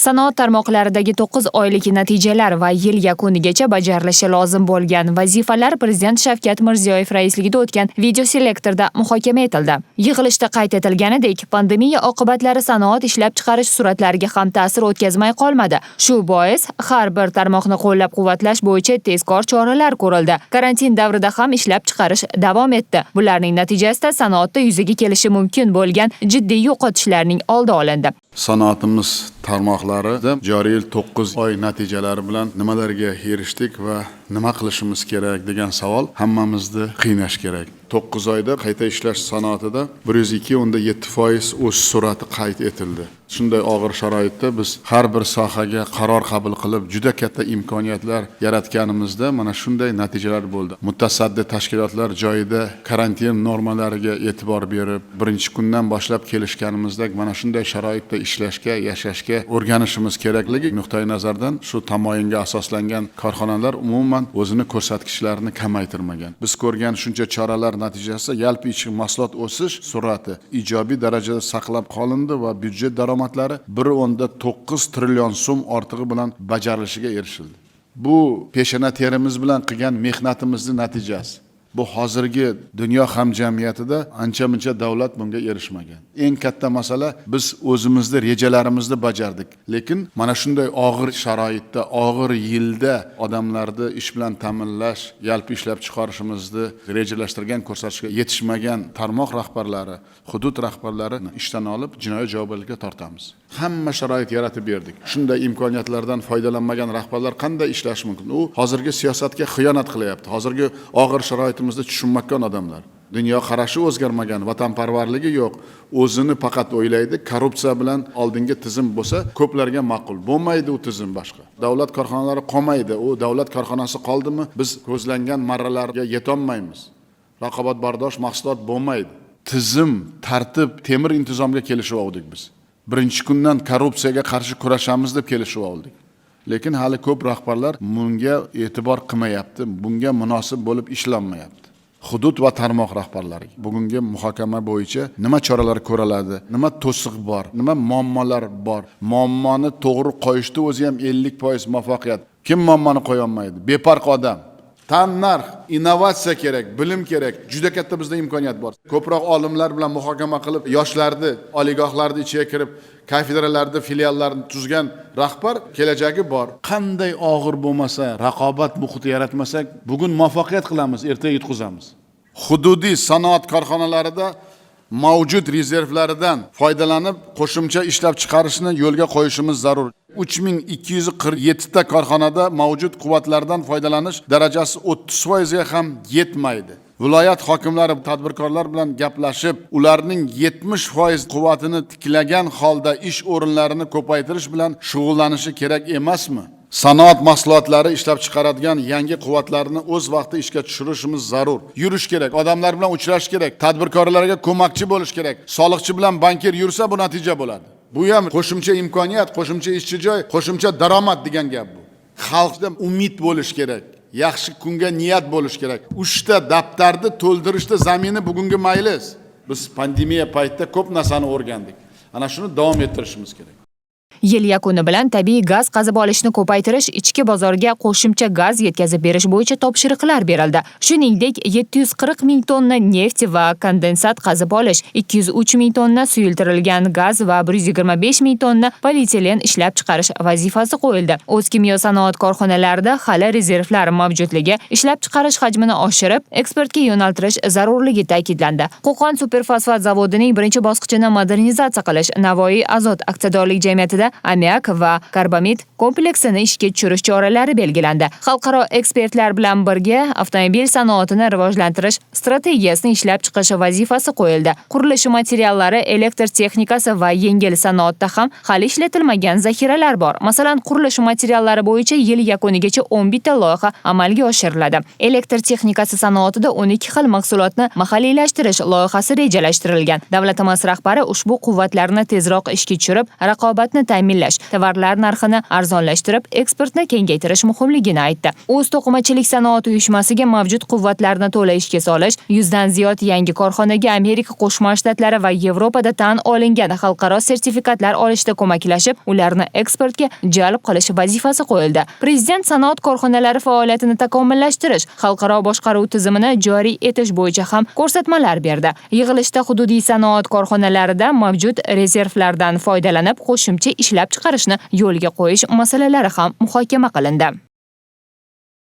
Sanoat tarmoqlaridagi 9 oylik natijalar va yil yakunigacha bajarilishi lozim bo'lgan vazifalar Prezident Shavkat Mirziyoyev raisligida o'tgan videoselektorda muhokama etildi. Yig'ilishda qayd etilganidek, pandemiya oqibatlari sanoat ishlab chiqarish sur'atlariga ham ta'sir o'tkazmay qolmadi. Shu bois har bir tarmoqni qo'llab-quvvatlash bo'yicha tezkor choralar ko'rildi. Karantin davrida ham ishlab chiqarish davom etdi. Bularning natijasida sanoatda yuzaga kelishi mumkin bo'lgan jiddiy yo'qotishlarning oldi olindi. Sanoatimiz tarmoqlarida joriy yil 9 oy natijalari bilan nimalarga erishdik va nima qilishimiz kerak degan savol hammamizni qiynash kerak. 9 oyda qayta ishlash sanoatida 102.7% o'sish sur'ati qayd etildi. Shunday og'ir sharoitda biz har bir sohaga qaror qabul qilib juda katta imkoniyatlar yaratganimizda mana shunday natijalar bo'ldi. Mutasaddi tashkilotlar joyida karantin normalariga e'tibor berib, birinchi kundan boshlab kelishganimizda mana shunday sharoitda ishlashga, yashashga o'rganishimiz kerakligi nuqtai nazardan shu tamoyinga asoslangan korxonalar umuman o'zini ko'rsatkichlarini kamaytirmagan. Biz ko'rgan shuncha choralar natijasida yalpi ichki mahsulot o'sish sur'ati ijobiy darajada saqlab qolindi va byudjet daromadlari 1.9 trillion so'm ortig'i bilan bajarilishiga erishildi. Bu peshona terimiz bilan qilgan mehnatimizning natijasi. Bu hozirgi dunyo hamjamiyatida ancha-muncha davlat bunga erishmagan. Eng katta masala biz o'zimizning rejalarimizni bajardik. Lekin mana shunday og'ir sharoitda, og'ir yilda odamlarni ish bilan ta'minlash, yalpi ishlab chiqarishimizni rejalashtirgan ko'rsatishga yetishmagan tarmoq rahbarlari, hudud rahbarlari ishdan olib jinoiy javobgarlikka tortamiz. Hamma sharoit yaratib berdik. Shunday imkoniyatlardan foydalanmagan rahbarlar qanday ishlashi mumkin? U hozirgi siyosatga xiyonat qilyapti. Hozirgi og'ir sharoitimizda tushunmakon odamlar. Dunyo qarashi o'zgarmagan, vatanparvarligi yo'q. O'zini faqat o'ylaydi, korrupsiya bilan oldingi tizim bo'lsa, ko'plarga ma'qul. Bo'lmaydi u tizim boshqa. Davlat korxonalari qolmaydi. U davlat korxonasi qoldimi, biz ko'zlangan marralarga yetolmaymiz. Raqobatbardosh mahsulot bo'lmaydi. Tizim, tartib, temir intizomga kelishib oldik biz. Birinchi kundan korrupsiyaga qarshi kurashamiz deb kelishib oldik. Lekin hali ko'p rahbarlar bunga e'tibor qilmayapti, bunga munosib bo'lib ishlanmayapti. Hudud va tarmoq rahbarlari bugungi muhokama bo'yicha nima choralar ko'riladi, nima to'siq bor, nima muammolar bor. Muammoni to'g'ri qo'yishda o'zi ham 50% muvaffaqiyat. Kim muammoni qo'ya olmaydi? Befarq odam. Tan-narx, innovatsiya kerak, bilim kerak. Juda katta bizda imkoniyat bor. Ko'proq olimlar bilan muhokama qilib, yoshlarni, oligohlarni ichiga kirib, kafedralarda filiallarni tuzgan rahbar kelajagi bor. Qanday og'ir bo'lmasa, raqobat muhiti yaratmasak, bugun muvaffaqiyat qilamiz, ertaga yutqizamiz. Hududiy sanoat korxonalarida mavjud rezervlaridan foydalanib qo'shimcha ishlab chiqarishni yo'lga qo'yishimiz zarur. 3247 ta korxonada mavjud quvvatlardan foydalanish darajasi 30% ga ham yetmaydi. Viloyat hokimlari tadbirkorlar bilan gaplashib, ularning 70% quvvatini tiklagan holda ish o'rinlarini ko'paytirish bilan shug'ullanishi kerak emasmi? Sanoat mahsulotlari ishlab chiqaradigan yangi quvvatlarni o'z vaqtida ishga tushirishimiz zarur. Yurish kerak, odamlar bilan uchrashish kerak, tadbirkorlarga ko'makchi bo'lish kerak. Soliqchi bilan bankir yursa bu natija bo'ladi. Bu ham qo'shimcha imkoniyat, qo'shimcha ishchi joy, qo'shimcha daromad degan gap bu. Xalqda umid bo'lish kerak. Yaxshi kunga niyat bo'lish kerak. 3 ta daftarni to'ldirishda zamini bugungi maylis. Biz pandemiya paytida ko'p narsani o'rgandik. Ana shuni davom ettirishimiz kerak. Yil yakuni bilan tabiiy gaz qazib olishni ko'paytirish, ichki bozorga qo'shimcha gaz yetkazib berish bo'yicha topshiriqlar berildi. Shuningdek, 740 ming tonna neft va kondensat qazib olish, 203 ming tonna suyultirilgan gaz va 125 ming tonna polietilen ishlab chiqarish vazifasi qo'yildi. O'zkimyo sanoat korxonalarida hali rezervlar mavjudligi, ishlab chiqarish hajmini oshirib, eksportga yo'naltirish zarurligi ta'kidlandi. Qo'qon superfosfat zavodining birinchi bosqichini modernizatsiya qilish, Navoiy azot aksiyadorlik jamiyatida ammiak va karbamid kompleksini ishga tushirish choralari belgilandi. Xalqaro ekspertlar bilan birga avtomobil sanoatini rivojlantirish strategiyasini ishlab chiqish vazifasi qo'yildi. Qurilish materiallari, elektr texnikasi va yengil sanoatda ham hali ishlatilmagan zaxiralar bor. Masalan, qurilish materiallari bo'yicha yil yakunigacha 11 ta loyiha amalga oshiriladi. Elektr texnikasi sanoatida 12 xil mahsulotni mahalliylashtirish loyihasi rejalashtirilgan. Davlatimiz rahbari ushbu quvvatlarni tezroq ishga tushirib, raqobatni ta'minlash, tovarlar narxini arzonlashtirib, eksportni kengaytirish muhimligini aytdi. O'z to'qimachilik sanoat uyushmasiga mavjud quvvatlarni to'la ishga solish, 100 dan ziyod yangi korxonaga Amerika Qo'shma Shtatlari va Yevropada tan olingan xalqaro sertifikatlar olishda ko'maklashib, ularni eksportga jalb qilish vazifasi qo'yildi. Prezident sanoat korxonalari faoliyatini takomillashtirish, xalqaro boshqaruv tizimini joriy etish bo'yicha ham ko'rsatmalar berdi. Yig'ilishda hududiy sanoat korxonalarida mavjud rezervlardan foydalanib qo'shimcha ishlab chiqarishni yo'lga qo'yish masalalari ham muhokama qilindi.